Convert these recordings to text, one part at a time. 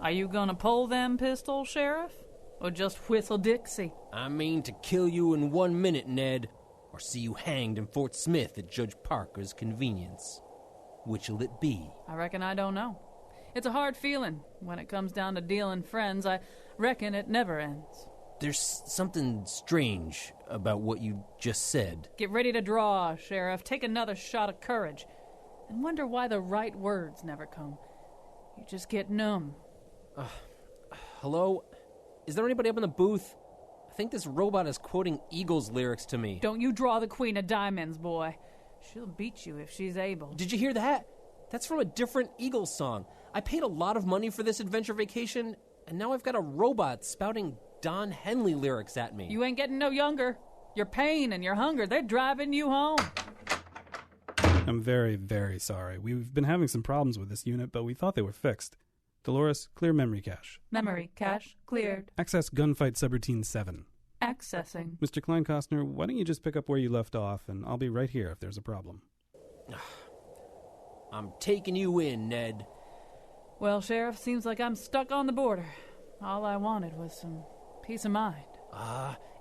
Are you gonna pull them pistols, Sheriff? Or just whistle Dixie? I mean to kill you in 1 minute, Ned, or see you hanged in Fort Smith at Judge Parker's convenience. Which'll it be? I reckon I don't know. It's a hard feeling. When it comes down to dealing friends, I reckon it never ends. There's something strange about what you just said. Get ready to draw, Sheriff. Take another shot of courage. And wonder why the right words never come. You just get numb. Hello? Is there anybody up in the booth? I think this robot is quoting Eagles lyrics to me. Don't you draw the Queen of Diamonds, boy. She'll beat you if she's able. Did you hear that? That's from a different Eagles song. I paid a lot of money for this adventure vacation, and now I've got a robot spouting Don Henley lyrics at me. You ain't getting no younger. Your pain and your hunger, they're driving you home. I'm very, very sorry. We've been having some problems with this unit, but we thought they were fixed. Dolores, clear memory cache. Memory cache cleared. Access gunfight subroutine 7. Accessing. Mr. Kleinkostner, why don't you just pick up where you left off, and I'll be right here if there's a problem. I'm taking you in, Ned. Well, Sheriff, seems like I'm stuck on the border. All I wanted was some peace of mind.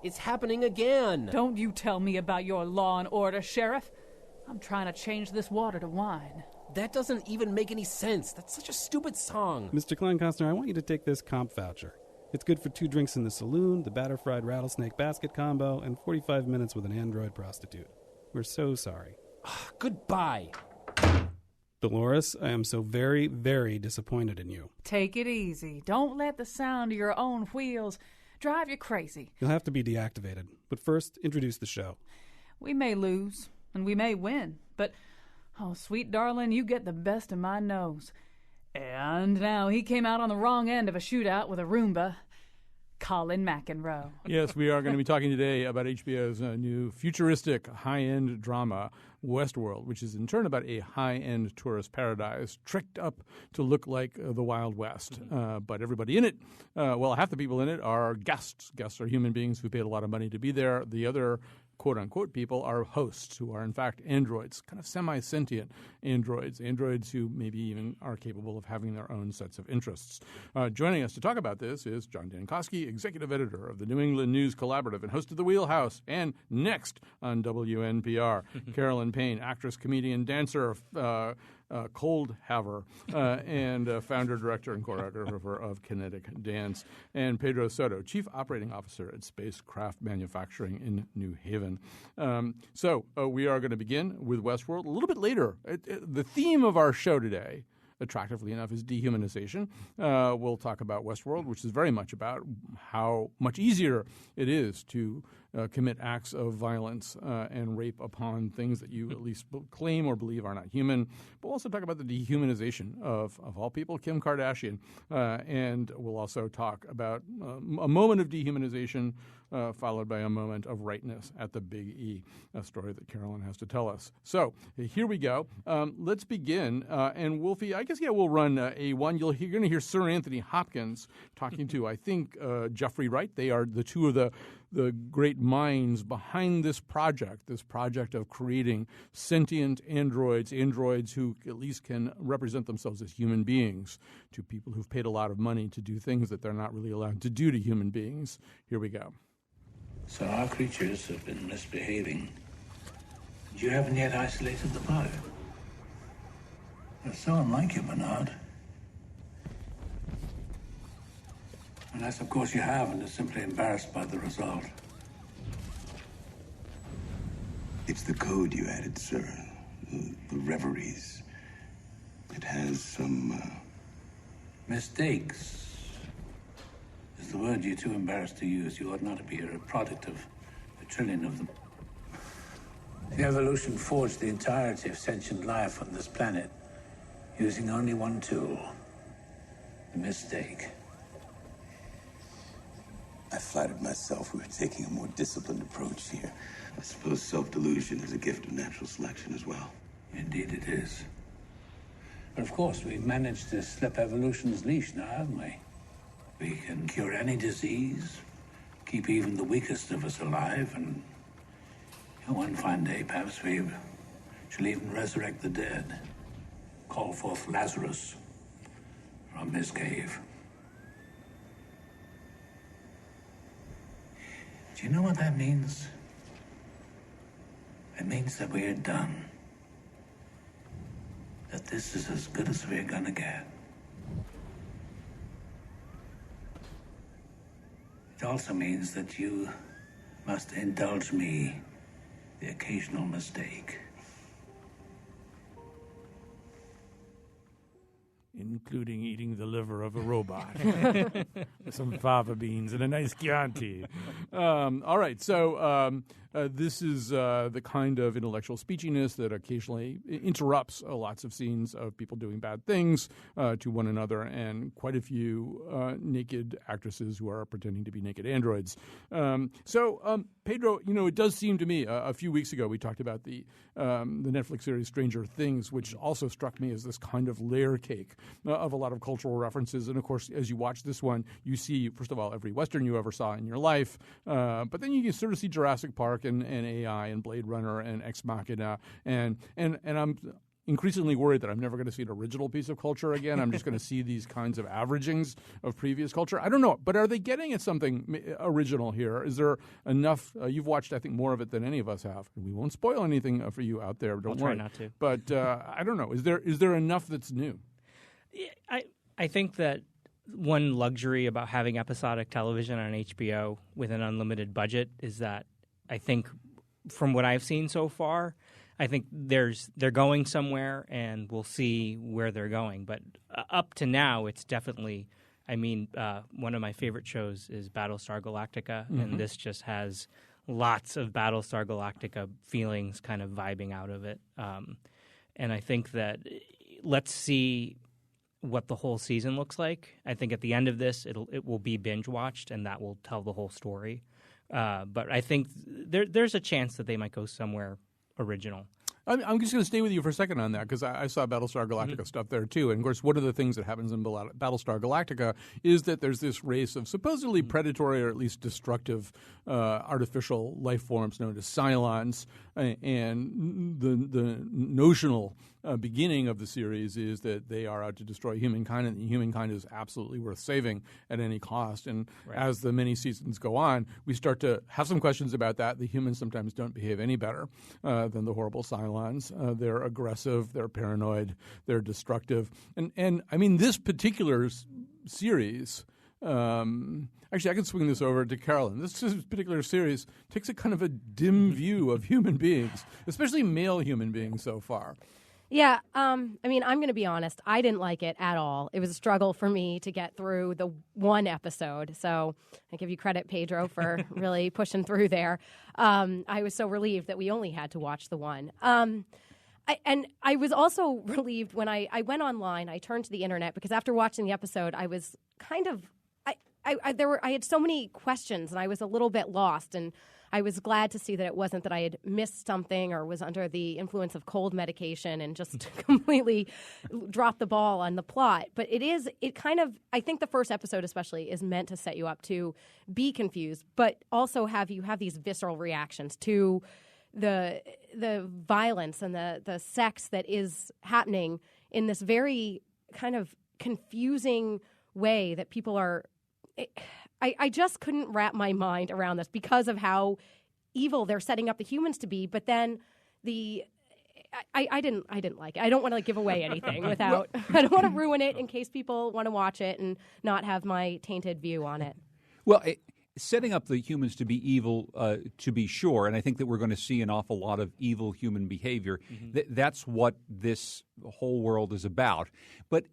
It's happening again. Don't you tell me about your law and order, Sheriff. I'm trying to change this water to wine. That doesn't even make any sense. That's such a stupid song. Mr. Kleinkostner, I want you to take this comp voucher. It's good for 2 drinks in the saloon, the batter-fried rattlesnake basket combo, and 45 minutes with an android prostitute. We're so sorry. Goodbye. Dolores, I am so very, very disappointed in you. Take it easy. Don't let the sound of your own wheels drive you crazy. You'll have to be deactivated. But first, introduce the show. We may lose, and we may win, but, oh, sweet darling, you get the best of my nose. And now he came out on the wrong end of a shootout with a Roomba. Colin McEnroe. Yes, we are going to be talking today about HBO's new futuristic high-end drama, Westworld, which is in turn about a high-end tourist paradise tricked up to look like the Wild West. But everybody in it, half the people in it are guests. Guests are human beings who paid a lot of money to be there. The other quote-unquote people are hosts who are in fact androids, kind of semi-sentient androids who maybe even are capable of having their own sets of interests. Joining us to talk about this is John Dankosky, executive editor of the New England News Collaborative and host of The Wheelhouse, and Next on WNPR. Carolyn Payne, actress, comedian, dancer, cold haver, and founder, director, and choreographer of Kinetic Dance, and Pedro Soto, chief operating officer at Spacecraft Manufacturing in New Haven. So we are going to begin with Westworld a little bit later. The theme of our show today, attractively enough, is dehumanization. We'll talk about Westworld, which is very much about how much easier it is to commit acts of violence and rape upon things that you at least claim or believe are not human. But we'll also talk about the dehumanization of all people, Kim Kardashian. And we'll also talk about a moment of dehumanization followed by a moment of rightness at the Big E, a story that Carolyn has to tell us. So here we go. Let's begin. And Wolfie, I guess, we'll run A1. You're going to hear Sir Anthony Hopkins talking to, I think, Jeffrey Wright. They are the two of the great minds behind this project of creating sentient androids who at least can represent themselves as human beings to people who've paid a lot of money to do things that they're not really allowed to do to human beings. Here we go. So our creatures have been misbehaving. You haven't yet isolated the bug. That's so unlike you, Bernard. Unless, of course, you have and are simply embarrassed by the result. It's the code you added, sir. The reveries. It has some, Mistakes is the word you're too embarrassed to use. You ought not to be a product of a trillion of them. The evolution forged the entirety of sentient life on this planet using only one tool, the mistake. I flattered myself we were taking a more disciplined approach here. I suppose self-delusion is a gift of natural selection as well. Indeed it is. But of course, we've managed to slip evolution's leash now, haven't we? We can cure any disease, keep even the weakest of us alive, and one fine day, perhaps we shall even resurrect the dead. Call forth Lazarus from his cave. Do you know what that means? It means that we're done. That this is as good as we're gonna get. It also means that you must indulge me the occasional mistake. Including eating the liver of a robot. Some fava beans and a nice Chianti. All right, so this is the kind of intellectual speechiness that occasionally interrupts lots of scenes of people doing bad things to one another, and quite a few naked actresses who are pretending to be naked androids. So, Pedro, it does seem to me, a few weeks ago we talked about the Netflix series Stranger Things, which also struck me as this kind of layer cake of a lot of cultural references. And, of course, as you watch this one, you see, first of all, every Western you ever saw in your life, but then you can sort of see Jurassic Park and AI and Blade Runner and Ex Machina. And I'm increasingly worried that I'm never going to see an original piece of culture again. I'm just going to see these kinds of averagings of previous culture. I don't know, but are they getting at something original here? Is there enough? You've watched, I think, more of it than any of us have. We won't spoil anything for you out there. Don't worry. Try not to. But I don't know. Is there enough that's new? I think that one luxury about having episodic television on HBO with an unlimited budget is that I think from what I've seen so far, I think they're going somewhere, and we'll see where they're going. But up to now, it's definitely, one of my favorite shows is Battlestar Galactica, and this just has lots of Battlestar Galactica feelings kind of vibing out of it. And I think that let's see what the whole season looks like. I think at the end of this, it will be binge watched, and that will tell the whole story. But I think there's a chance that they might go somewhere original. I'm just going to stay with you for a second on that, because I saw Battlestar Galactica stuff there too. And of course, one of the things that happens in Battlestar Galactica is that there's this race of supposedly predatory or at least destructive artificial life forms known as Cylons. And the notional beginning of the series is that they are out to destroy humankind, and humankind is absolutely worth saving at any cost. And as the many seasons go on, we start to have some questions about that. The humans sometimes don't behave any better than the horrible Cylons. They're aggressive, they're paranoid, they're destructive. And I mean, this particular series, actually, I can swing this over to Carolyn. This particular series takes a kind of a dim view of human beings, especially male human beings so far. Yeah, I'm going to be honest. I didn't like it at all. It was a struggle for me to get through the one episode. So I give you credit, Pedro, for really pushing through there. I was so relieved that we only had to watch the one. I was also relieved when I went online. I turned to the internet because after watching the episode, I was kind of I had so many questions and I was a little bit lost, and I was glad to see that it wasn't that I had missed something or was under the influence of cold medication and just completely dropped the ball on the plot. But I think the first episode especially is meant to set you up to be confused, but also have these visceral reactions to the violence and the sex that is happening in this very kind of confusing way that people are... I just couldn't wrap my mind around this because of how evil they're setting up the humans to be. But then I didn't like it. I don't want to give away anything without. I don't want to ruin it in case people want to watch it and not have my tainted view on it. Well, setting up the humans to be evil, to be sure, and I think that we're going to see an awful lot of evil human behavior. That's what this whole world is about. But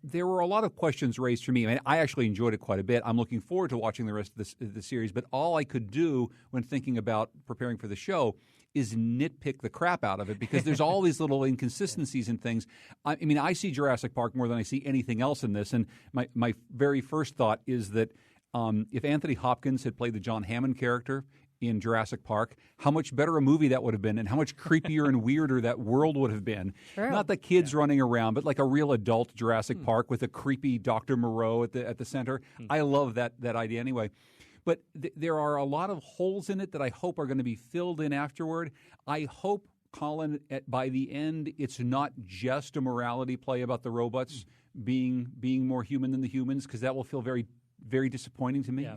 there were a lot of questions raised for me. I mean, I actually enjoyed it quite a bit. I'm looking forward to watching the rest of the series, but all I could do when thinking about preparing for the show is nitpick the crap out of it because there's all these little inconsistencies and things. I mean, I see Jurassic Park more than I see anything else in this, and my very first thought is that if Anthony Hopkins had played the John Hammond character in Jurassic Park, how much better a movie that would have been and how much creepier and weirder that world would have been. True. Not the kids running around, but like a real adult Jurassic Park with a creepy Dr. Moreau at the center. I love that idea anyway. But there are a lot of holes in it that I hope are going to be filled in afterward. I hope, Colin, by the end, it's not just a morality play about the robots being more human than the humans, because that will feel very very disappointing to me. Yeah.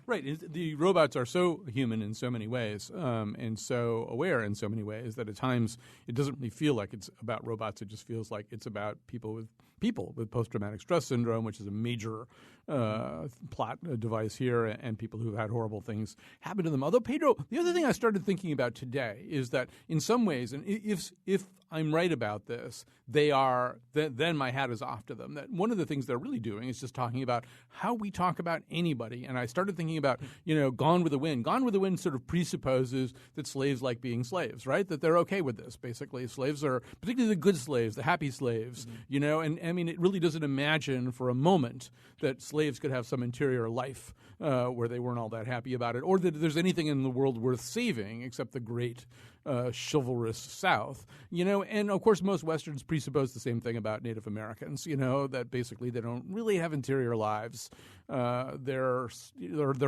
Right. The robots are so human in so many ways, and so aware in so many ways that at times it doesn't really feel like it's about robots. It just feels like it's about people with post-traumatic stress syndrome, which is a major plot device here, and people who've had horrible things happen to them. Although, Pedro, the other thing I started thinking about today is that in some ways, and if I'm right about this, then my hat is off to them. That one of the things they're really doing is just talking about how we talk about anybody. And I started thinking about, Gone with the Wind. Gone with the Wind sort of presupposes that slaves like being slaves, right? That they're okay with this, basically. Slaves are, particularly the good slaves, the happy slaves, and I mean, it really doesn't imagine for a moment that slaves could have some interior life where they weren't all that happy about it, or that there's anything in the world worth saving except the great chivalrous South, and of course most Westerns presuppose the same thing about Native Americans, that basically they don't really have interior lives. They're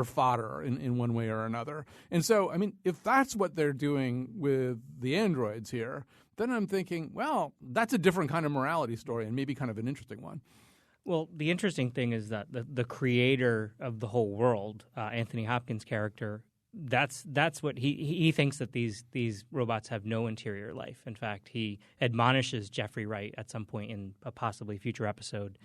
fodder in one way or another. And so, I mean, if that's what they're doing with the androids here, then I'm thinking, well, that's a different kind of morality story and maybe kind of an interesting one. Well, the interesting thing is that the creator of the whole world, Anthony Hopkins' character, that's what he thinks, that these robots have no interior life. In fact, he admonishes Jeffrey Wright at some point in a possibly future episode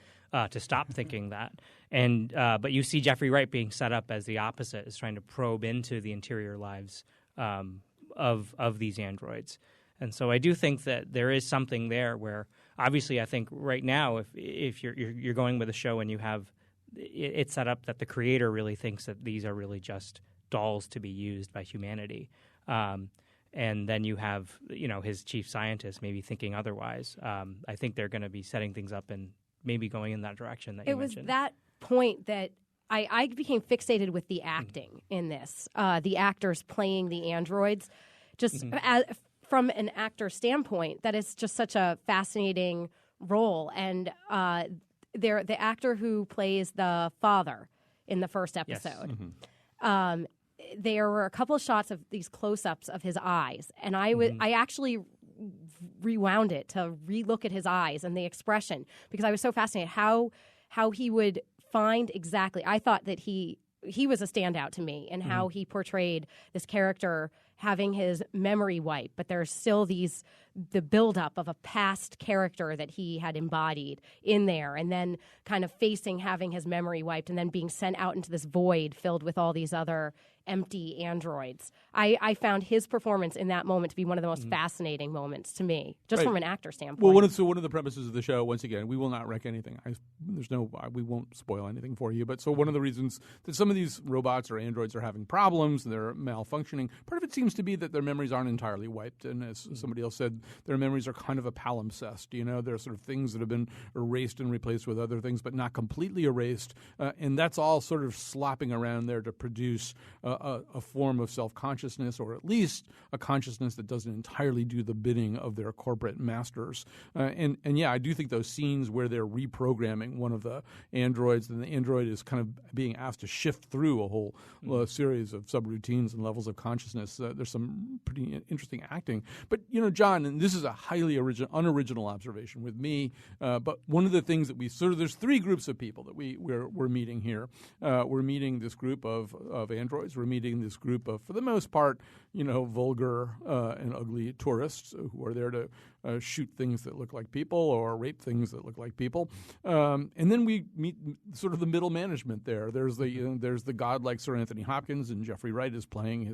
to stop thinking that. And but you see Jeffrey Wright being set up as the opposite, is trying to probe into the interior lives of these androids. And so I do think that there is something there where, obviously, I think right now, if you're going with a show and you have it set up that the creator really thinks that these are really just dolls to be used by humanity, and then you have his chief scientist maybe thinking otherwise, I think they're going to be setting things up and maybe going in that direction that you mentioned. It was that point that I became fixated with the acting in this, the actors playing the androids, just from an actor standpoint, that is just such a fascinating role. And the actor who plays the father in the first episode, Yes. There were a couple of shots of these close-ups of his eyes, and I actually rewound it to relook at his eyes and the expression, because I was so fascinated how he would find exactly. I thought that he was a standout to me, and how he portrayed this character having his memory wiped, but there's still the buildup of a past character that he had embodied in there, and then kind of having his memory wiped, and then being sent out into this void filled with all these other empty androids. I found his performance in that moment to be one of the most fascinating moments to me, just from an actor standpoint. Well, one of the premises of the show, once again, we will not wreck anything. We won't spoil anything for you. But so one of the reasons that some of these robots or androids are having problems, they're malfunctioning, part of it seems to be that their memories aren't entirely wiped. And as somebody else said, their memories are kind of a palimpsest. They're sort of things that have been erased and replaced with other things, but not completely erased. And that's all sort of slopping around there to produce a form of self-consciousness, or at least a consciousness that doesn't entirely do the bidding of their corporate masters. And yeah, I do think those scenes where they're reprogramming one of the androids, and the android is kind of being asked to shift through a whole series of subroutines and levels of consciousness, there's some pretty interesting acting. But, John, and this is a highly unoriginal observation with me, but one of the things that there's three groups of people that we're meeting here. We're meeting this group of androids. We're meeting this group of, for the most part, vulgar and ugly tourists who are there to shoot things that look like people or rape things that look like people. And then we meet sort of the middle management there. There's the godlike Sir Anthony Hopkins, and Jeffrey Wright is playing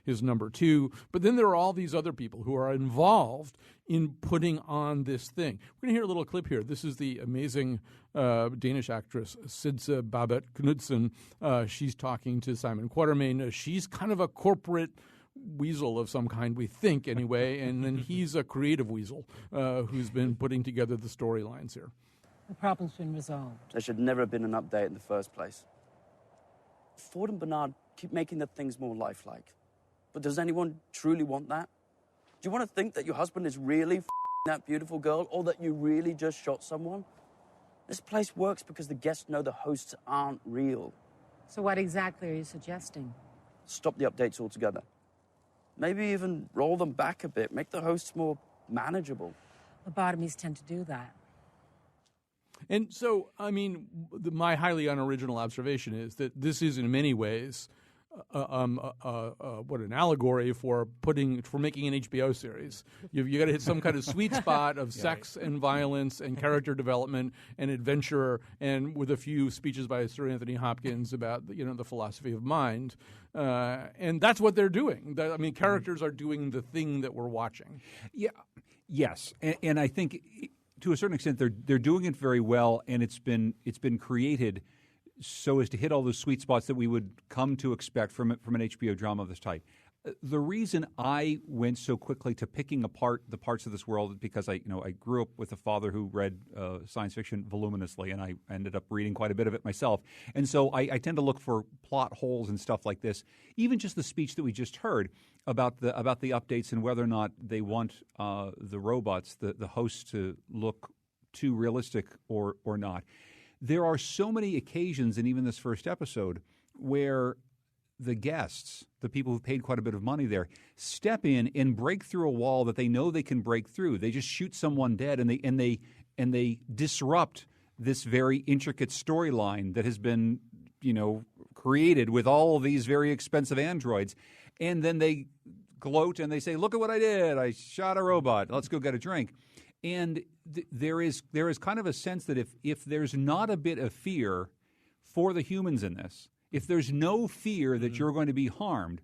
his number two. But then there are all these other people who are involved in putting on this thing. We're going to hear a little clip here. This is the amazing Danish actress Sidse Babett Knudsen. She's talking to Simon Quatermain. She's kind of a corporate weasel of some kind, we think, anyway, and then he's a creative weasel who's been putting together the storylines here. The problem's been resolved. There should never have been an update in the first place. Ford and Bernard keep making the things more lifelike. But does anyone truly want that? Do you want to think that your husband is really that beautiful girl, or that you really just shot someone? This place works because the guests know the hosts aren't real. So what exactly are you suggesting? Stop the updates altogether. Maybe even roll them back a bit, make the hosts more manageable. Lobotomies tend to do that. And so, I mean, my highly unoriginal observation is that this is in many ways an allegory for making an HBO series. You got to hit some kind of sweet spot of sex and violence and character development and adventure, and with a few speeches by Sir Anthony Hopkins about the philosophy of mind, and that's what they're doing. I mean, characters are doing the thing that we're watching. Yeah, yes, and I think to a certain extent they're doing it very well, and it's been created so as to hit all those sweet spots that we would come to expect from an HBO drama of this type. The reason I went so quickly to picking apart the parts of this world is because I grew up with a father who read science fiction voluminously, and I ended up reading quite a bit of it myself. And so I tend to look for plot holes and stuff like this. Even just the speech that we just heard about the updates and whether or not they want the robots, the hosts, to look too realistic or not. There are so many occasions in even this first episode where the guests, the people who've paid quite a bit of money there, step in and break through a wall that they know they can break through. They just shoot someone dead, and they disrupt this very intricate storyline that has been, created with all of these very expensive androids. And then they gloat and they say, "Look at what I did! I shot a robot. Let's go get a drink." And there is kind of a sense that if there's not a bit of fear for the humans in this, if there's no fear that you're going to be harmed,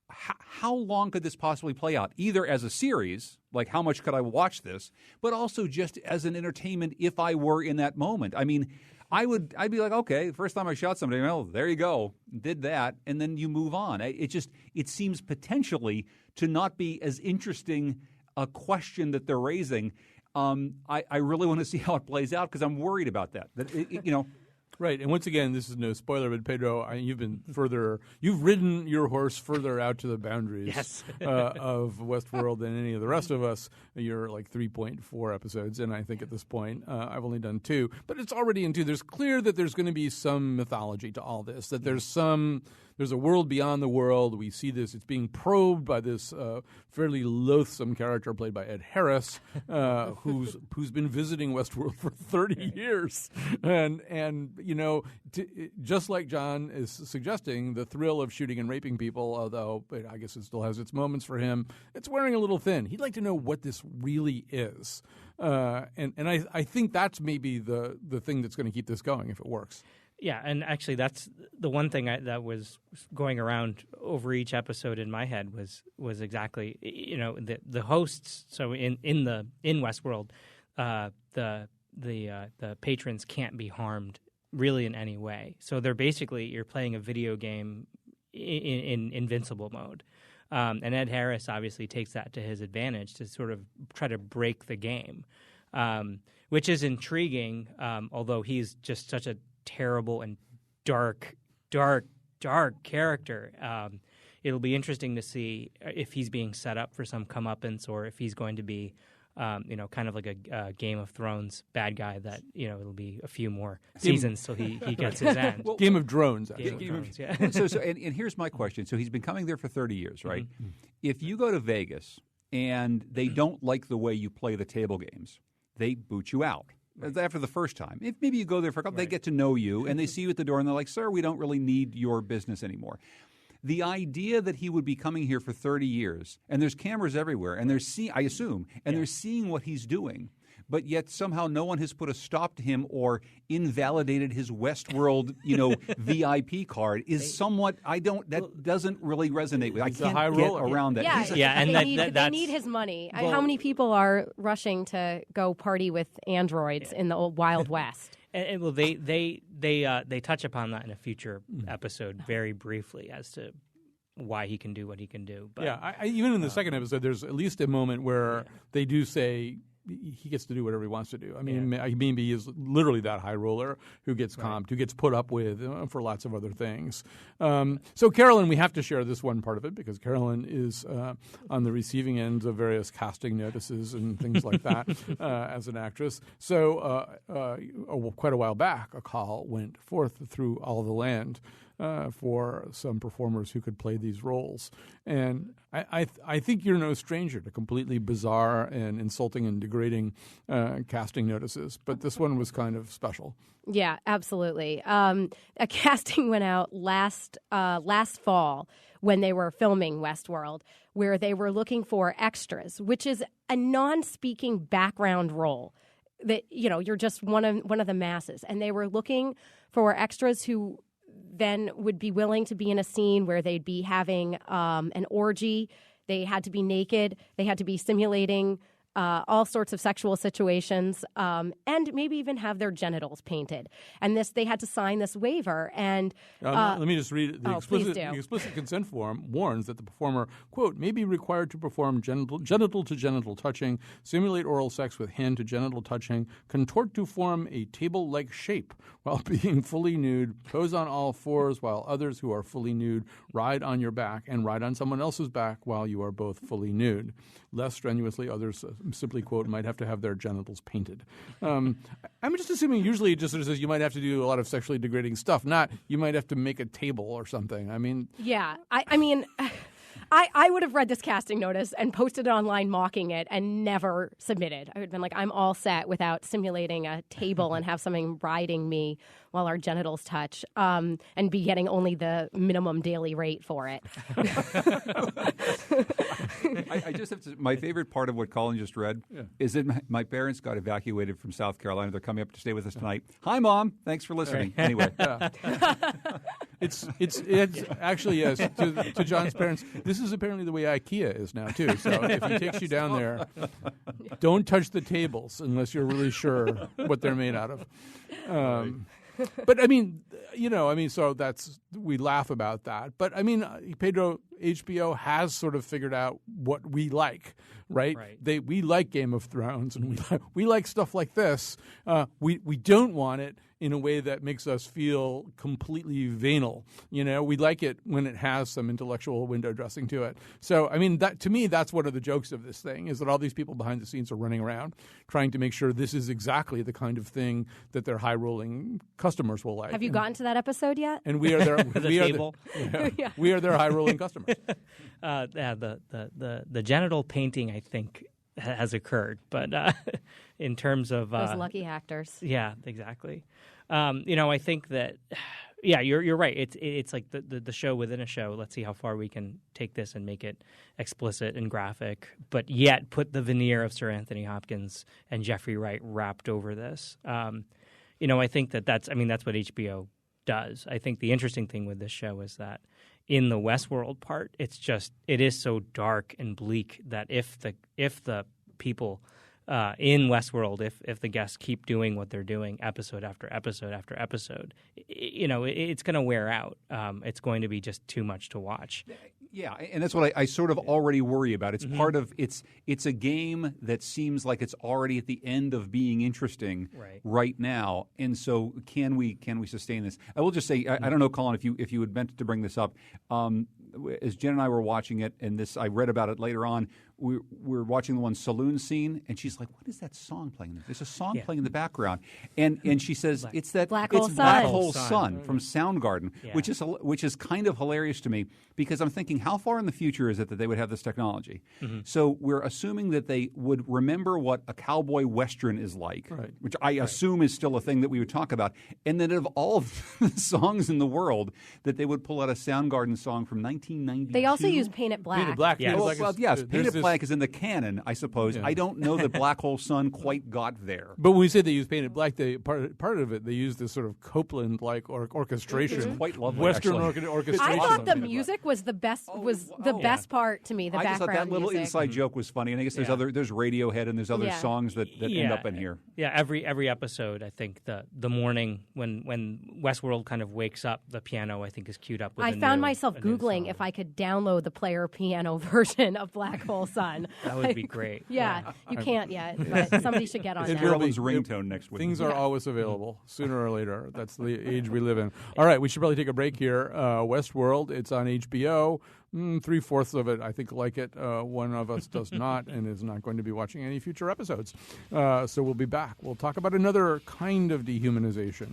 how long could this possibly play out? Either as a series, like how much could I watch this, but also just as an entertainment if I were in that moment. I mean, I'd be like, okay, first time I shot somebody, well, there you go, did that, and then you move on. It seems potentially to not be as interesting a question that they're raising. I really want to see how it plays out because I'm worried about that. Right, and once again, this is no spoiler, but Pedro, you've ridden your horse further out to the boundaries of Westworld than any of the rest of us. You're like 3.4 episodes, and I think at this point I've only done 2, but it's already in 2. There's clear that there's going to be some mythology to all this, that there's a world beyond the world. We see this. It's being probed by this fairly loathsome character played by Ed Harris, who's been visiting Westworld for 30 years. And just like John is suggesting, the thrill of shooting and raping people, although I guess it still has its moments for him, it's wearing a little thin. He'd like to know what this really is. And I think that's maybe the thing that's going to keep this going if it works. Yeah, and actually that's the one thing that was going around over each episode in my head was exactly the hosts. So in Westworld, the patrons can't be harmed really in any way. So they're basically, you're playing a video game in invincible mode. And Ed Harris obviously takes that to his advantage to sort of try to break the game, which is intriguing, although he's just such a terrible and dark character. It'll be interesting to see if he's being set up for some comeuppance or if he's going to be, kind of like a Game of Thrones bad guy that, it'll be a few more seasons till he gets his end. Well, Game of Drones. Yeah. So and here's my question. So he's been coming there for 30 years, right? Mm-hmm. If you go to Vegas and they don't like the way you play the table games, they boot you out. After the first time. If maybe you go there for a couple, they get to know you, and they see you at the door, and they're like, "Sir, we don't really need your business anymore." The idea that he would be coming here for 30 years, and there's cameras everywhere, and they're seeing what he's doing, but yet somehow no one has put a stop to him or invalidated his Westworld, VIP card is somewhat. That doesn't really resonate with. I can't get around that. They need his money. How many people are rushing to go party with androids in the old Wild West? And they touch upon that in a future episode very briefly as to why he can do what he can do. But, even in the second episode, there's at least a moment where they do say he gets to do whatever he wants to do. I mean, maybe he is literally that high roller who gets comped, who gets put up with for lots of other things. So Carolyn, we have to share this one part of it because Carolyn is on the receiving end of various casting notices and things like that as an actress. So quite a while back, a call went forth through all of the land for some performers who could play these roles. And I think you're no stranger to completely bizarre and insulting and degrading casting notices, but this one was kind of special. Yeah, absolutely. A casting went out last fall when they were filming Westworld, where they were looking for extras, which is a non-speaking background role that, you're just one of the masses. And they were looking for extras who then would be willing to be in a scene where they'd be having an orgy. They had to be naked. They had to be simulating all sorts of sexual situations, and maybe even have their genitals painted. And they had to sign this waiver. And let me just read it. The explicit consent form warns that the performer, quote, may be required to perform genital-to-genital touching, simulate oral sex with hand-to-genital touching, contort to form a table-like shape while being fully nude, pose on all fours while others who are fully nude ride on your back, and ride on someone else's back while you are both fully nude. Less strenuously, others simply, quote, might have to have their genitals painted. I'm just assuming usually it just sort of says you might have to do a lot of sexually degrading stuff, not you might have to make a table or something. I mean... Yeah, I mean... I would have read this casting notice and posted it online mocking it and never submitted. I would have been like, I'm all set without simulating a table and have something riding me while our genitals touch, and be getting only the minimum daily rate for it. I just have to, my favorite part of what Colin just read is that my parents got evacuated from South Carolina. They're coming up to stay with us tonight. Hi, Mom. Thanks for listening. Anyway. It's actually, yes, to John's parents, this is apparently the way IKEA is now, too. So if he takes you down there, don't touch the tables unless you're really sure what they're made out of. But I mean, so we laugh about that. But I mean, Pedro, HBO has sort of figured out what we like, right? We like Game of Thrones, and we like stuff like this. We don't want it in a way that makes us feel completely venal. We like it when it has some intellectual window dressing to it. So, I mean, that to me, that's one of the jokes of this thing, is that all these people behind the scenes are running around trying to make sure this is exactly the kind of thing that their high-rolling customers will like. Have you gotten to that episode yet? And we are their we are their high-rolling customers. The genital painting, I think, has occurred, but in terms of those lucky actors, yeah, exactly. I think that, yeah, you're right. It's like the show within a show. Let's see how far we can take this and make it explicit and graphic, but yet put the veneer of Sir Anthony Hopkins and Jeffrey Wright wrapped over this. I think that's what HBO does. I think the interesting thing with this show is that in the Westworld part, it is so dark and bleak that if the people in Westworld, if the guests keep doing what they're doing episode after episode after episode, it's going to wear out. It's going to be just too much to watch. Yeah, and that's what I sort of already worry about. It's part of it's a game that seems like it's already at the end of being interesting right now. And so can we sustain this? I will just say I don't know, Colin, if you had meant to bring this up. As Jen and I were watching it, and I read about it later on. We're watching the one saloon scene, and she's like, "What is that song playing? There's a song playing in the background," and she says, "It's that Black Hole Sun from Soundgarden," which is kind of hilarious to me because I'm thinking, how far in the future is it that they would have this technology? So we're assuming that they would remember what a cowboy western is like, which I assume is still a thing that we would talk about, and then of all of the songs in the world, that they would pull out a Soundgarden song from 1992. They also use Paint It Black. Paint It Black. Yes, yes, Paint It Black is in the canon, I suppose. I don't know that Black Hole Sun quite got there. But when we say they use Paint It Black, part of it, they use this sort of Copeland-like orchestration. It's quite lovely, Western orchestration. I thought the music was the best. Best part to me. The I just background thought that little music. Inside joke was funny, and I guess there's there's Radiohead and there's other songs that end up in here. Yeah, every episode, I think the morning when Westworld kind of wakes up, the piano I think is queued up. With I found myself Googling if I could download the player piano version of Black Hole Sun. That would be great. Yeah, you can't yet, but somebody should get on that. Carolyn's ringtone next week. Things are always available, sooner or later. That's the age we live in. All right, we should probably take a break here. Westworld, it's on HBO. 3/4 of it, I think, like it. One of us does not and is not going to be watching any future episodes. So we'll be back. We'll talk about another kind of dehumanization.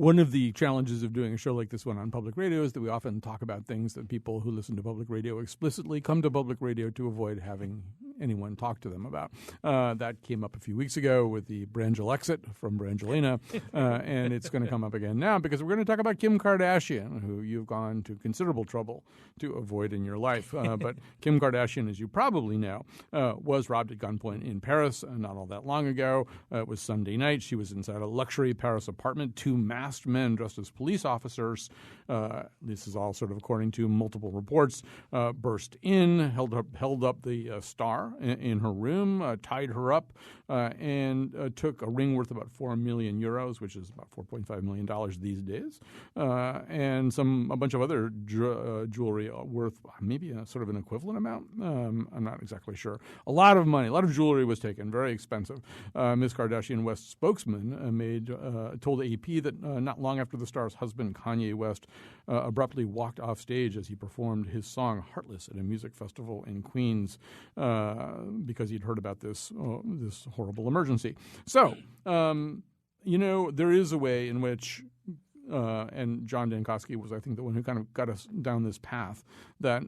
One of the challenges of doing a show like this one on public radio is that we often talk about things that people who listen to public radio explicitly come to public radio to avoid having anyone talk to them about. That came up a few weeks ago with the Brangel exit from Brangelina, and it's going to come up again now because we're going to talk about Kim Kardashian, who you've gone to considerable trouble to avoid in your life. But Kim Kardashian, as you probably know, was robbed at gunpoint in Paris not all that long ago. It was Sunday night. She was inside a luxury Paris apartment. Two masked men dressed as police officers, this is all sort of according to multiple reports, burst in, held up the star in her room, tied her up, and took a ring worth about 4 million euros, which is about $4.5 million these days, and a bunch of other jewelry worth maybe a sort of an equivalent amount. I'm not exactly sure. A lot of money, a lot of jewelry was taken, very expensive. Ms. Kardashian West's spokesman told AP that not long after the star's husband, Kanye West, abruptly walked off stage as he performed his song "Heartless" at a music festival in Queens because he'd heard about this horrible emergency. So, there is a way in which and John Dankosky was, I think, the one who kind of got us down this path, that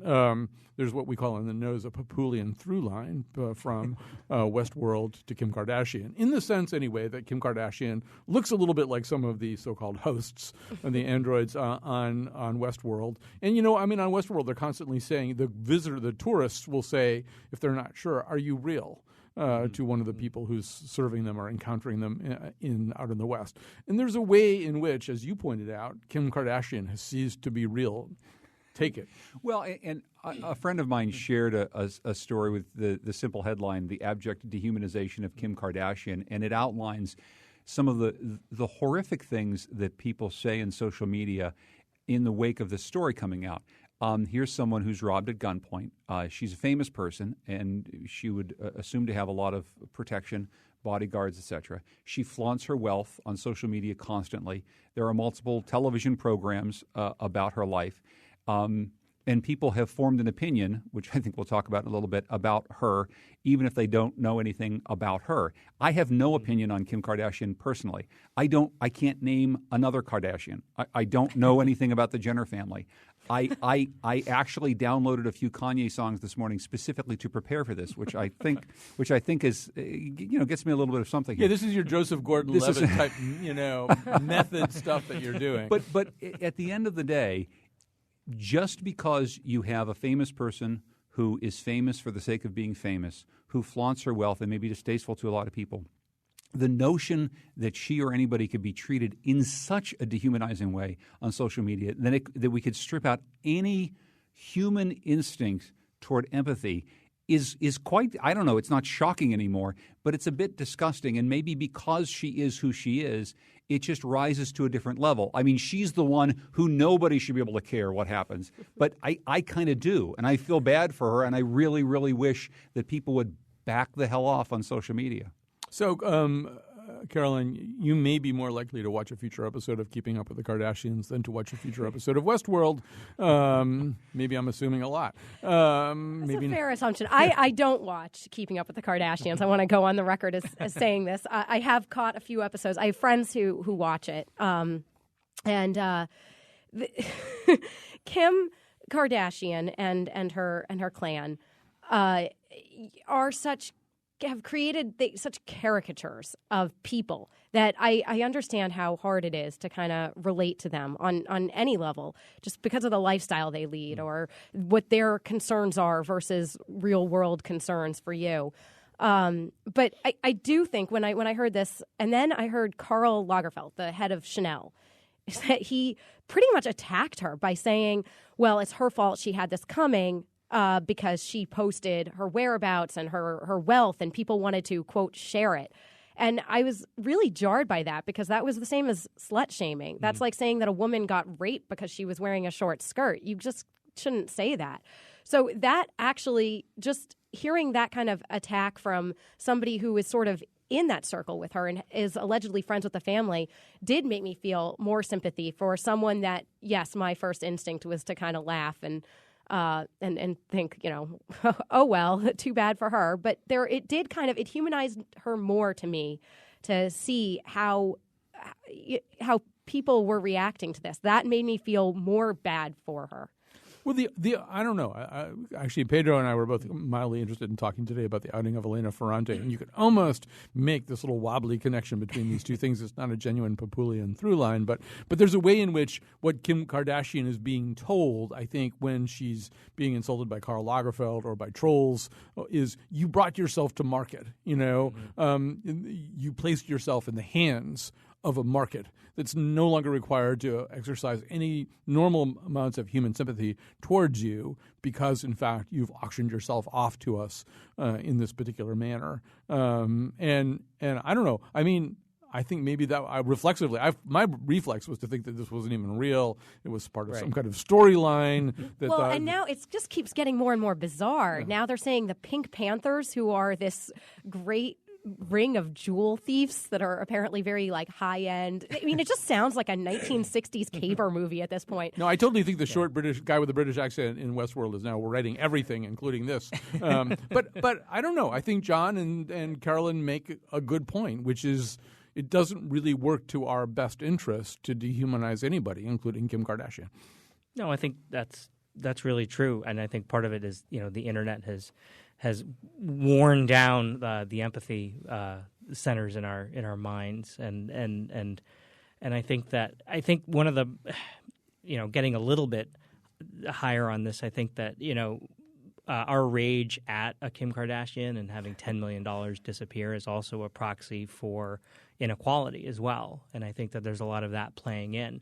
there's what we call in the nose a Papulian through line from Westworld to Kim Kardashian, in the sense, anyway, that Kim Kardashian looks a little bit like some of the so-called hosts and the androids on Westworld. And, on Westworld, they're constantly saying, the tourists will say, if they're not sure, are you real? To one of the people who's serving them or encountering them out in the West. And there's a way in which, as you pointed out, Kim Kardashian has ceased to be real. Take it. Well, and a friend of mine shared a story with the simple headline, "The Abject Dehumanization of Kim Kardashian," and it outlines some of the horrific things that people say in social media in the wake of this story coming out. Here's someone who's robbed at gunpoint. She's a famous person, and she would assume to have a lot of protection, bodyguards, etc. She flaunts her wealth on social media constantly. There are multiple television programs about her life. And people have formed an opinion, which I think we'll talk about in a little bit, about her, even if they don't know anything about her. I have no opinion on Kim Kardashian personally. I can't name another Kardashian. I don't know anything about the Jenner family. I actually downloaded a few Kanye songs this morning specifically to prepare for this, which I think is gets me a little bit of something here. Yeah, this is your Joseph Gordon-Levitt type method stuff that you're doing. But at the end of the day, just because you have a famous person who is famous for the sake of being famous, who flaunts her wealth and may be distasteful to a lot of people, the notion that she or anybody could be treated in such a dehumanizing way on social media that we could strip out any human instinct toward empathy is quite, I don't know, it's not shocking anymore, but it's a bit disgusting. And maybe because she is who she is, it just rises to a different level. I mean, she's the one who nobody should be able to care what happens. But I kind of do, and I feel bad for her, and I really, really wish that people would back the hell off on social media. So, Carolyn, you may be more likely to watch a future episode of Keeping Up with the Kardashians than to watch a future episode of Westworld. Maybe I'm assuming a lot. That's a fair assumption. I don't watch Keeping Up with the Kardashians. I want to go on the record as saying this. I have caught a few episodes. I have friends who watch it. Kim Kardashian and her clan have created such caricatures of people that I understand how hard it is to kind of relate to them on any level, just because of the lifestyle they lead or what their concerns are versus real world concerns for you. But I do think when I heard this, and then I heard Karl Lagerfeld, the head of Chanel, is that he pretty much attacked her by saying, well, it's her fault she had this coming, because she posted her whereabouts and her wealth, and people wanted to, quote, share it. And I was really jarred by that, because that was the same as slut shaming. That's like saying that a woman got raped because she was wearing a short skirt. You just shouldn't say that. So that actually, just hearing that kind of attack from somebody who is sort of in that circle with her and is allegedly friends with the family, did make me feel more sympathy for someone that, yes, my first instinct was to kind of laugh and think, oh, well, too bad for her. But it humanized her more to me, to see how people were reacting to this. That made me feel more bad for her. Well, I don't know. Actually, Pedro and I were both mildly interested in talking today about the outing of Elena Ferrante, and you could almost make this little wobbly connection between these two things. It's not a genuine Papulian through line, but there's a way in which what Kim Kardashian is being told, I think, when she's being insulted by Karl Lagerfeld or by trolls, is you brought yourself to market. You placed yourself in the hands of a market that's no longer required to exercise any normal amounts of human sympathy towards you because, in fact, you've auctioned yourself off to us in this particular manner. And I don't know. I mean, I think maybe that reflexively, my reflex was to think that this wasn't even real. It was part of some kind of storyline. And now it just keeps getting more and more bizarre. Yeah. Now they're saying the Pink Panthers, who are this great ring of jewel thieves that are apparently very high end. I mean, it just sounds like a 1960s caper movie at this point. No, I totally think the short British guy with the British accent in Westworld is now writing everything, including this. But I don't know. I think John and Carolyn make a good point, which is it doesn't really work to our best interest to dehumanize anybody, including Kim Kardashian. No, I think that's really true, and I think part of it is the internet has worn down the empathy centers in our minds, and I think one of the getting a little bit higher on this, I think that our rage at a Kim Kardashian and having $10 million disappear is also a proxy for inequality as well, and I think that there's a lot of that playing in.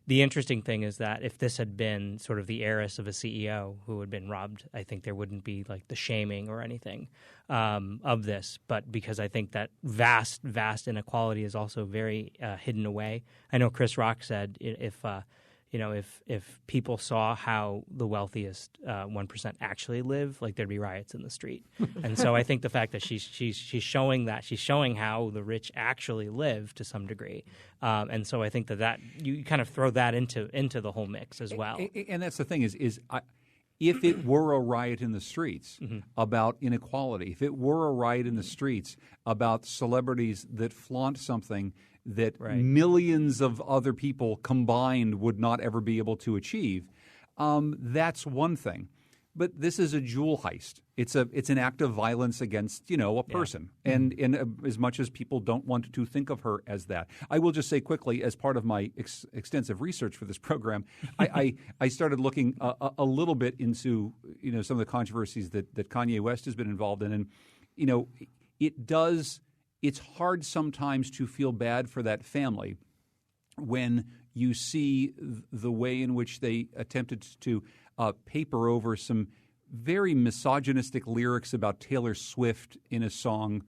The interesting thing is that if this had been sort of the heiress of a CEO who had been robbed, I think there wouldn't be the shaming or anything of this. But because I think that vast inequality is also very hidden away. I know Chris Rock said if people saw how the wealthiest 1% actually live, there'd be riots in the street. And so I think the fact that she's showing how the rich actually live to some degree. And so I think that you kind of throw that into the whole mix as well. And that's the thing is if it were a riot in the streets about inequality, if it were a riot in the streets about celebrities that flaunt something that millions of other people combined would not ever be able to achieve, that's one thing. But this is a jewel heist. It's an act of violence against a person, and as much as people don't want to think of her as that, I will just say quickly, as part of my extensive research for this program, I started looking a little bit into some of the controversies that Kanye West has been involved in, and it's hard sometimes to feel bad for that family when you see the way in which they attempted to paper over some very misogynistic lyrics about Taylor Swift in a song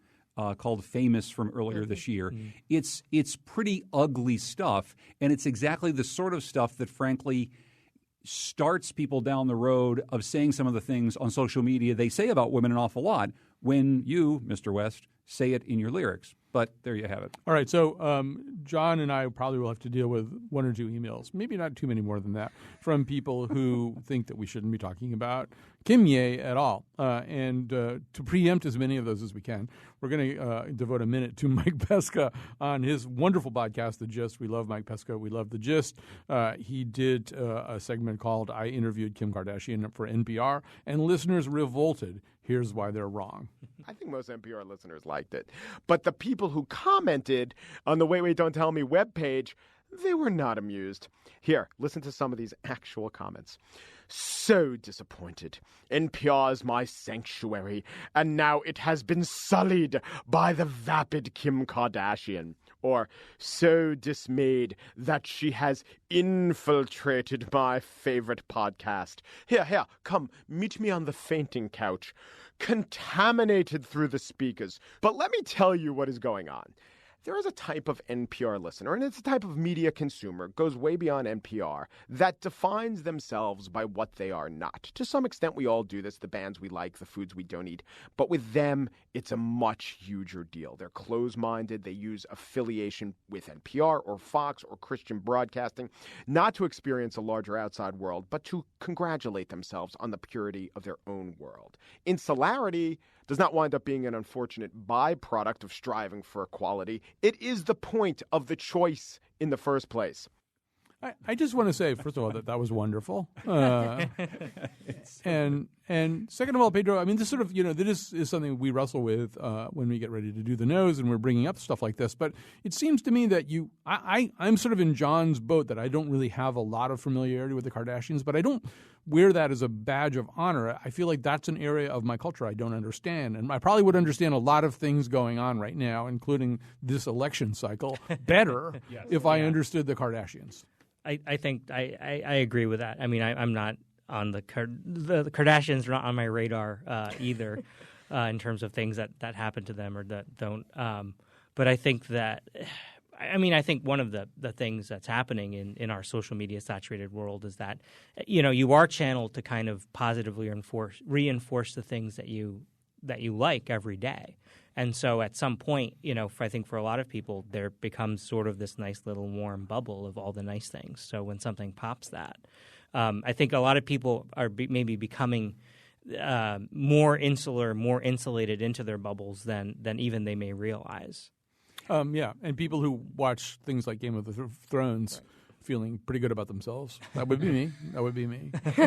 called Famous from earlier this year. It's pretty ugly stuff, and it's exactly the sort of stuff that, frankly, starts people down the road of saying some of the things on social media they say about women an awful lot when you, Mr. West, say it in your lyrics. But there you have it. All right. So John and I probably will have to deal with one or two emails, maybe not too many more than that, from people who think that we shouldn't be talking about Kanye at all. And to preempt as many of those as we can, we're going to devote a minute to Mike Pesca on his wonderful podcast, The Gist. We love Mike Pesca. We love The Gist. He did a segment called I Interviewed Kim Kardashian for NPR, and listeners revolted. Here's why they're wrong. I think most NPR listeners liked it. But the people who commented on the Wait, Don't Tell Me webpage, they were not amused. Here, listen to some of these actual comments. So disappointed. NPR's my sanctuary, and now it has been sullied by the vapid Kim Kardashian. Or, so dismayed that she has infiltrated my favorite podcast. Here, come, meet me on the fainting couch. Contaminated through the speakers. But let me tell you what is going on. There is a type of NPR listener, and it's a type of media consumer, goes way beyond NPR, that defines themselves by what they are not. To some extent, we all do this, the bands we like, the foods we don't eat. But with them, it's a much huger deal. They're closed-minded. They use affiliation with NPR or Fox or Christian broadcasting, not to experience a larger outside world, but to congratulate themselves on the purity of their own world. Insularity does not wind up being an unfortunate byproduct of striving for equality. It is the point of the choice in the first place. I just want to say, first of all, that was wonderful. And second of all, Pedro, I mean, this sort of, this is something we wrestle with when we get ready to do the nose and we're bringing up stuff like this. But it seems to me that I'm sort of in John's boat that I don't really have a lot of familiarity with the Kardashians, but I don't wear that as a badge of honor. I feel like that's an area of my culture I don't understand. And I probably would understand a lot of things going on right now, including this election cycle, better if I understood the Kardashians. I think I agree with that. I mean, I'm not on the Kardashians are not on my radar either in terms of things that happen to them or that don't. But I think that I think one of the things that's happening in our social media saturated world is that you are channeled to kind of positively reinforce the things that you like every day. And so at some point, I think for a lot of people, there becomes sort of this nice little warm bubble of all the nice things. So when something pops that, I think a lot of people are maybe becoming more insular, more insulated into their bubbles than even they may realize. And people who watch things like Game of Thrones feeling pretty good about themselves. That would be me.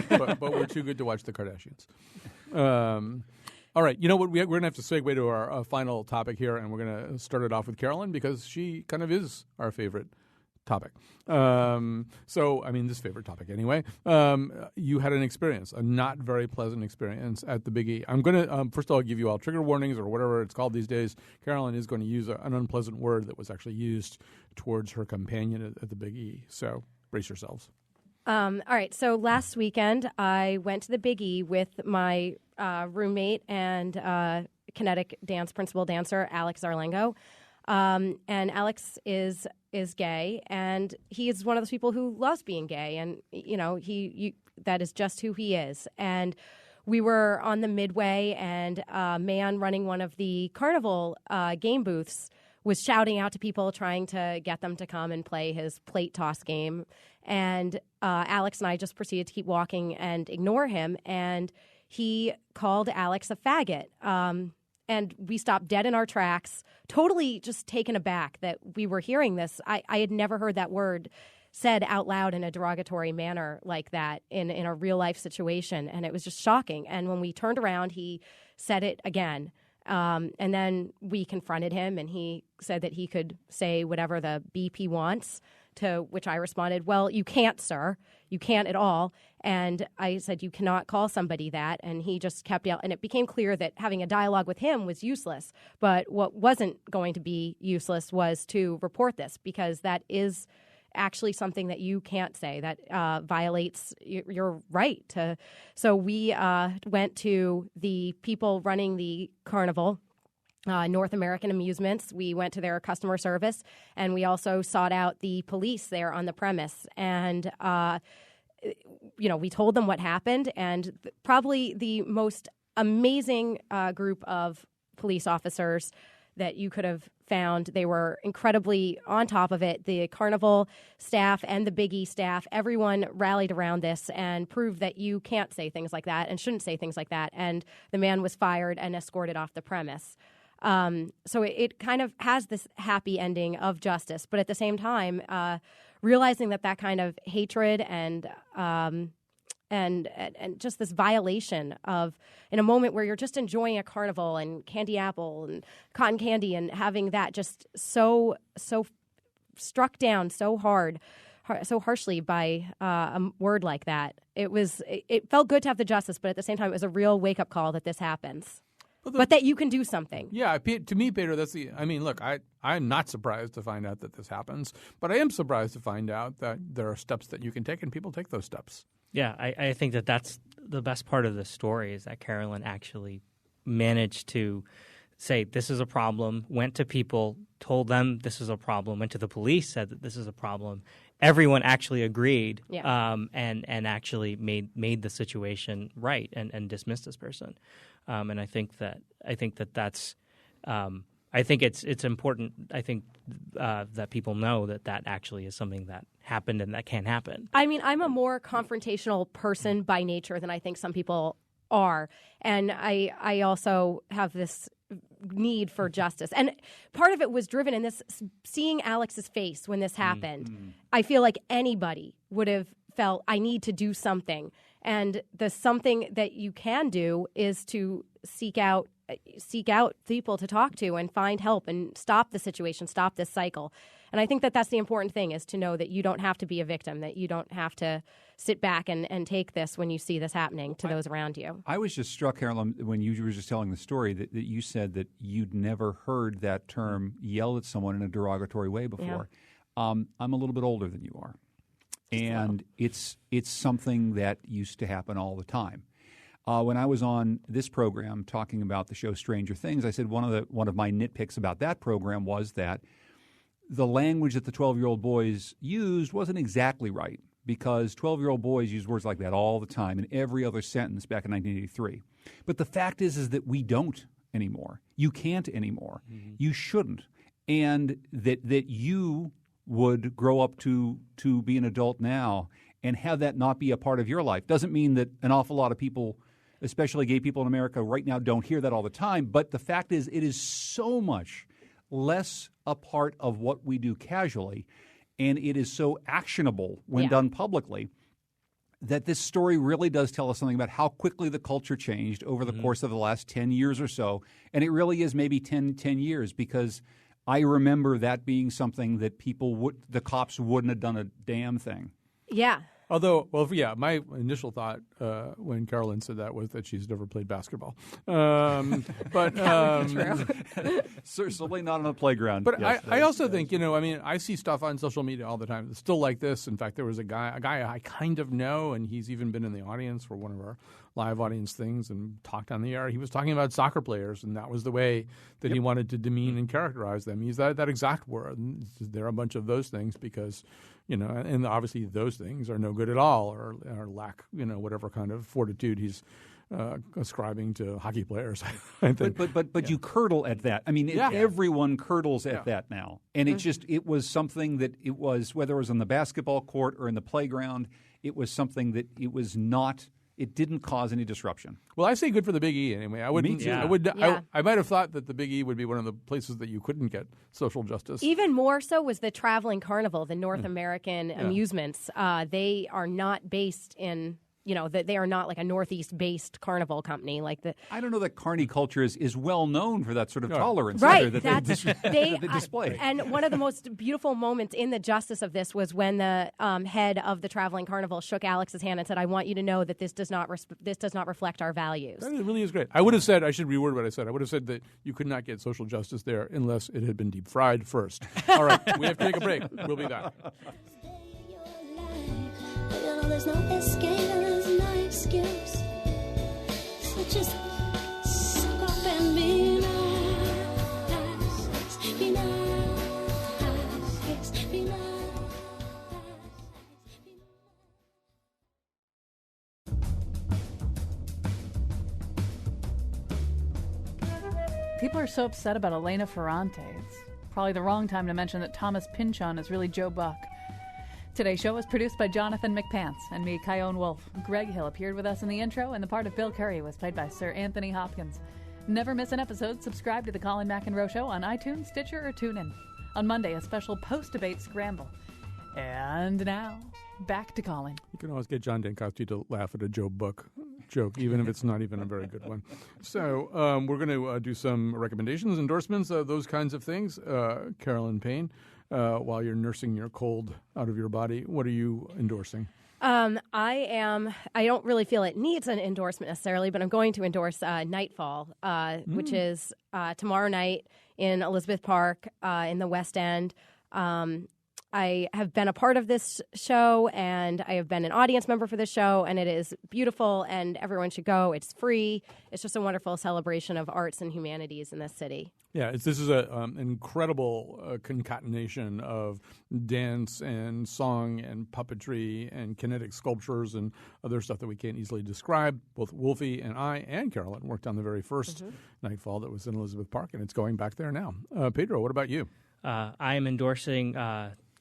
but we're too good to watch the Kardashians. All right, you know what? We're going to have to segue to our final topic here, and we're going to start it off with Carolyn because she kind of is our favorite topic. This favorite topic anyway. You had an experience, a not very pleasant experience at the Big E. I'm going to, first of all, give you all trigger warnings or whatever it's called these days. Carolyn is going to use an unpleasant word that was actually used towards her companion at the Big E. So brace yourselves. All right. So last weekend, I went to the Big E with my roommate and kinetic dance principal dancer, Alex Zarlengo. And Alex is gay, and he is one of those people who loves being gay, and that is just who he is. And we were on the midway, and a man running one of the carnival game booths was shouting out to people, trying to get them to come and play his plate toss game. And Alex and I just proceeded to keep walking and ignore him. And he called Alex a faggot. And we stopped dead in our tracks, totally just taken aback that we were hearing this. I had never heard that word said out loud in a derogatory manner like that in a real life situation. And it was just shocking. And when we turned around, he said it again. And then we confronted him, and he said that he could say whatever the beep he wants, to which I responded, well, you can't, sir. You can't at all. And I said, you cannot call somebody that. And he just kept yelling. And it became clear that having a dialogue with him was useless. But what wasn't going to be useless was to report this, because that is actually something that you can't say, that violates your right to. So we went to the people running the carnival, North American Amusements. We went to their customer service, and we also sought out the police there on the premise. And, we told them what happened, and probably the most amazing group of police officers that you could have found. They were incredibly on top of it. The carnival staff and the Big E staff, everyone rallied around this and proved that you can't say things like that and shouldn't say things like that. And the man was fired and escorted off the premise. So it kind of has this happy ending of justice, but at the same time, realizing that kind of hatred and just this violation of, in a moment where you're just enjoying a carnival and candy apple and cotton candy, and having that just so struck down so harshly by a word like that, it felt good to have the justice, but at the same time, it was a real wake up call that this happens. But that you can do something. Yeah, to me, Pedro, look, I'm not surprised to find out that this happens, but I am surprised to find out that there are steps that you can take, and people take those steps. Yeah, I think that's the best part of the story, is that Carolyn actually managed to say this is a problem, went to people, told them this is a problem, went to the police, said that this is a problem. Everyone actually agreed, and actually made the situation right and dismissed this person. And I think that's it's important. I think that people know that actually is something that happened and that can happen. I mean, I'm a more confrontational person by nature than I think some people are. And I also have this need for justice. And part of it was driven in this, seeing Alex's face when this happened. I feel like anybody would have felt, I need to do something. And the something that you can do is to seek out people to talk to and find help and stop the situation, stop this cycle. And I think that that's the important thing, is to know that you don't have to be a victim, that you don't have to sit back and take this when you see this happening to those around you. I was just struck, Carolyn, when you were just telling the story that you said that you'd never heard that term yelled at someone in a derogatory way before. Yeah. I'm a little bit older than you are. And it's something that used to happen all the time. When I was on this program talking about the show Stranger Things, I said one of my nitpicks about that program was that the language that the 12-year-old boys used wasn't exactly right, because 12-year-old boys use words like that all the time in every other sentence back in 1983. But the fact is that we don't anymore. You can't anymore. Mm-hmm. You shouldn't. And that you would grow up to be an adult now and have that not be a part of your life doesn't mean that an awful lot of people, especially gay people in America right now, don't hear that all the time. But the fact is, it is so much less a part of what we do casually, and it is so actionable when done publicly, that this story really does tell us something about how quickly the culture changed over the course of the last 10 years or so. And it really is maybe 10 years, because I remember that being something that the cops wouldn't have done a damn thing. Yeah. Although, my initial thought when Carolyn said that was that she's never played basketball. But certainly not on a playground. But yes, I also think, I see stuff on social media all the time that's still like this. In fact, there was a guy I kind of know, and he's even been in the audience for one of our live audience things and talked on the air. He was talking about soccer players, and that was the way that he wanted to demean and characterize them. He used that exact word. There are a bunch of those things because, and obviously those things are no good at all, or lack, whatever kind of fortitude he's ascribing to hockey players. I think. But you curdle at that. I mean, everyone curdles at that now. And it was something that it was, whether it was on the basketball court or in the playground, it was something that it didn't cause any disruption. Well, I say good for the Big E anyway. I wouldn't. Me too. I might have thought that the Big E would be one of the places that you couldn't get social justice. Even more so was the Traveling Carnival, the North American amusements. They are not based in. That they are not like a Northeast-based carnival company. I don't know that carny culture is well known for that sort of tolerance. Right. That they display. And one of the most beautiful moments in the justice of this was when the head of the Traveling Carnival shook Alex's hand and said, "I want you to know that this does not reflect our values." That really is great. I would have said, I should reword what I said. I would have said that you could not get social justice there unless it had been deep fried first. All right, we have to take a break. We'll be back. There's no escape, there's no excuse. So just suck up and be nice. Be nice. Be nice. People are so upset about Elena Ferrante. It's probably the wrong time to mention that Thomas Pynchon is really Joe Buck. Today's show was produced by Jonathan McPants and me, Kyone Wolfe. Greg Hill appeared with us in the intro, and the part of Bill Curry was played by Sir Anthony Hopkins. Never miss an episode. Subscribe to The Colin McEnroe Show on iTunes, Stitcher, or TuneIn. On Monday, a special post-debate scramble. And now, back to Colin. You can always get John Dankowski to laugh at a Joe Buck joke, even if it's not even a very good one. So we're going to do some recommendations, endorsements, those kinds of things. Carolyn Payne. While you're nursing your cold out of your body, what are you endorsing? I don't really feel it needs an endorsement necessarily, but I'm going to endorse Nightfall, which is tomorrow night in Elizabeth Park in the West End. I have been a part of this show, and I have been an audience member for this show, and it is beautiful, and everyone should go. It's free. It's just a wonderful celebration of arts and humanities in this city. Yeah, this is an incredible concatenation of dance and song and puppetry and kinetic sculptures and other stuff that we can't easily describe. Both Wolfie and I and Carolyn worked on the very first Nightfall that was in Elizabeth Park, and it's going back there now. Pedro, what about you? I am endorsing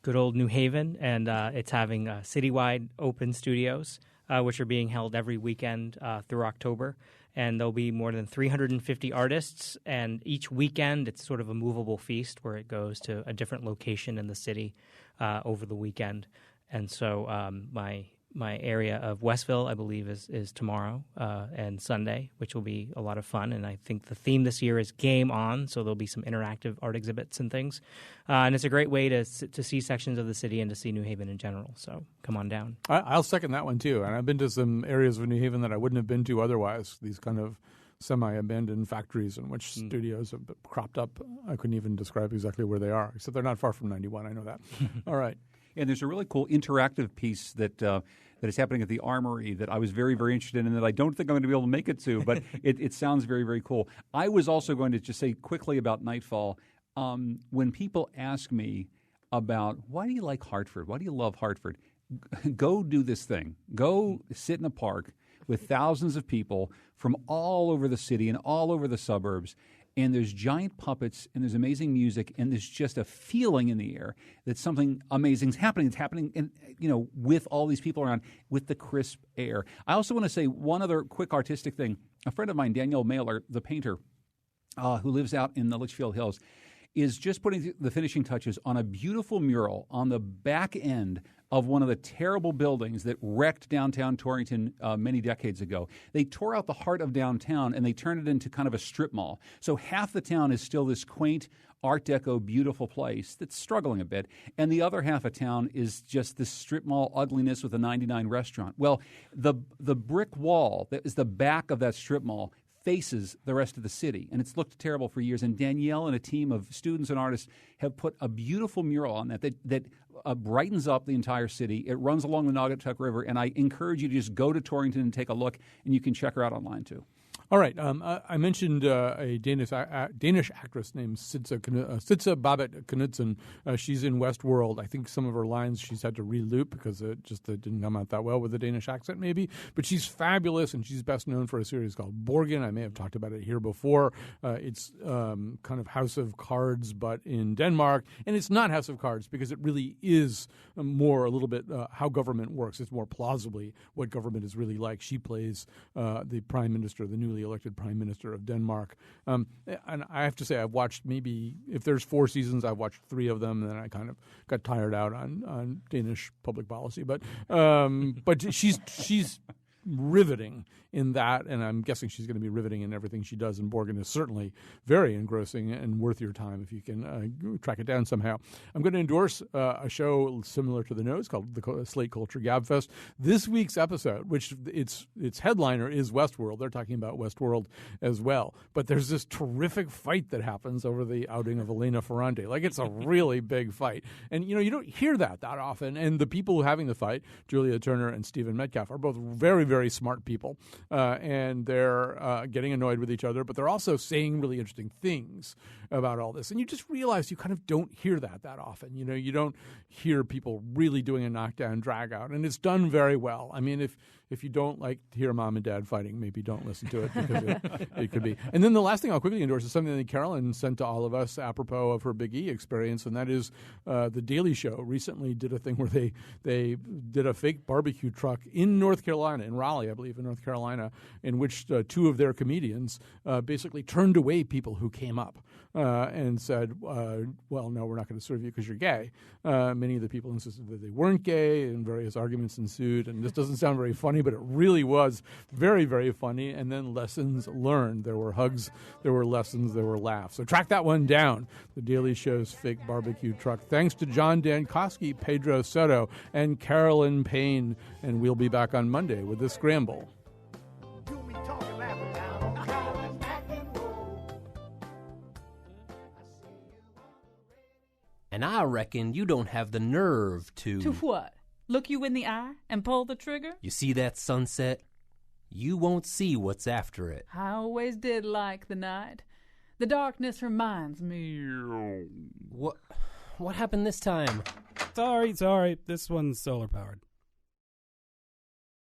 good old New Haven, and it's having citywide open studios, which are being held every weekend through October. And there'll be more than 350 artists, and each weekend it's sort of a movable feast where it goes to a different location in the city over the weekend. And so my area of Westville, I believe, is tomorrow and Sunday, which will be a lot of fun. And I think the theme this year is Game On, so there'll be some interactive art exhibits and things. And it's a great way to see sections of the city and to see New Haven in general. So come on down. I'll second that one, too. And I've been to some areas of New Haven that I wouldn't have been to otherwise, these kind of semi-abandoned factories in which studios have cropped up. I couldn't even describe exactly where they are, except they're not far from 91. I know that. All right. And there's a really cool interactive piece that is happening at the Armory that I was very, very interested in and that I don't think I'm going to be able to make it to, but it sounds very, very cool. I was also going to just say quickly about Nightfall. When people ask me about why do you like Hartford, why do you love Hartford, go do this thing. Go sit in a park with thousands of people from all over the city and all over the suburbs. And there's giant puppets, and there's amazing music, and there's just a feeling in the air that something amazing's happening. It's happening, with all these people around, with the crisp air. I also want to say one other quick artistic thing. A friend of mine, Danielle Mailer, the painter, who lives out in the Litchfield Hills, is just putting the finishing touches on a beautiful mural on the back end of one of the terrible buildings that wrecked downtown Torrington many decades ago. They tore out the heart of downtown and they turned it into kind of a strip mall. So half the town is still this quaint Art Deco beautiful place that's struggling a bit, and the other half of town is just this strip mall ugliness with a 99 restaurant. Well, the brick wall that is the back of that strip mall faces the rest of the city, and it's looked terrible for years. And Danielle and a team of students and artists have put a beautiful mural on that brightens up the entire city. It runs along the Naugatuck River, and I encourage you to just go to Torrington and take a look, and you can check her out online too. All right. I mentioned a Danish actress named Sitze Babett Knudsen. She's in Westworld. I think some of her lines she's had to re-loop because it didn't come out that well with the Danish accent maybe. But she's fabulous, and she's best known for a series called Borgen. I may have talked about it here before. It's kind of House of Cards, but in Denmark. And it's not House of Cards because it really is a little bit how government works. It's more plausibly what government is really like. She plays the prime minister, the newly elected prime minister of Denmark. And I have to say, I've watched maybe, if there's 4 seasons, I've watched 3 of them, and then I kind of got tired out on Danish public policy. But she's riveting in that, and I'm guessing she's going to be riveting in everything she does. And Borgen is certainly very engrossing and worth your time if you can track it down somehow. I'm going to endorse a show similar to The Nose called the Slate Culture Gabfest. This week's episode, which its headliner is Westworld. They're talking about Westworld as well. But there's this terrific fight that happens over the outing of Elena Ferrante. Like, it's a really big fight. And, you don't hear that often. And the people having the fight, Julia Turner and Stephen Metcalf, are both very, very smart people. And they're getting annoyed with each other, but they're also saying really interesting things about all this. And you just realize you kind of don't hear that often. You don't hear people really doing a knockdown, drag out. And it's done very well. I mean, if you don't like to hear mom and dad fighting, maybe don't listen to it because it could be. And then the last thing I'll quickly endorse is something that Carolyn sent to all of us apropos of her Big E experience, and that is The Daily Show recently did a thing where they did a fake barbecue truck in North Carolina, in Raleigh, I believe, in North Carolina, in which 2 of their comedians basically turned away people who came up and said, well, no, we're not going to serve you because you're gay. Many of the people insisted that they weren't gay, and various arguments ensued. And this doesn't sound very funny, but it really was very, very funny. And then lessons learned. There were hugs, there were lessons, there were laughs. So track that one down, The Daily Show's fake barbecue truck. Thanks to John Dankosky, Pedro Soto, and Carolyn Payne. And we'll be back on Monday with The Scramble. And I reckon you don't have the nerve to... To what? Look you in the eye and pull the trigger? You see that sunset? You won't see what's after it. I always did like the night. The darkness reminds me... What happened this time? Sorry. This one's solar-powered.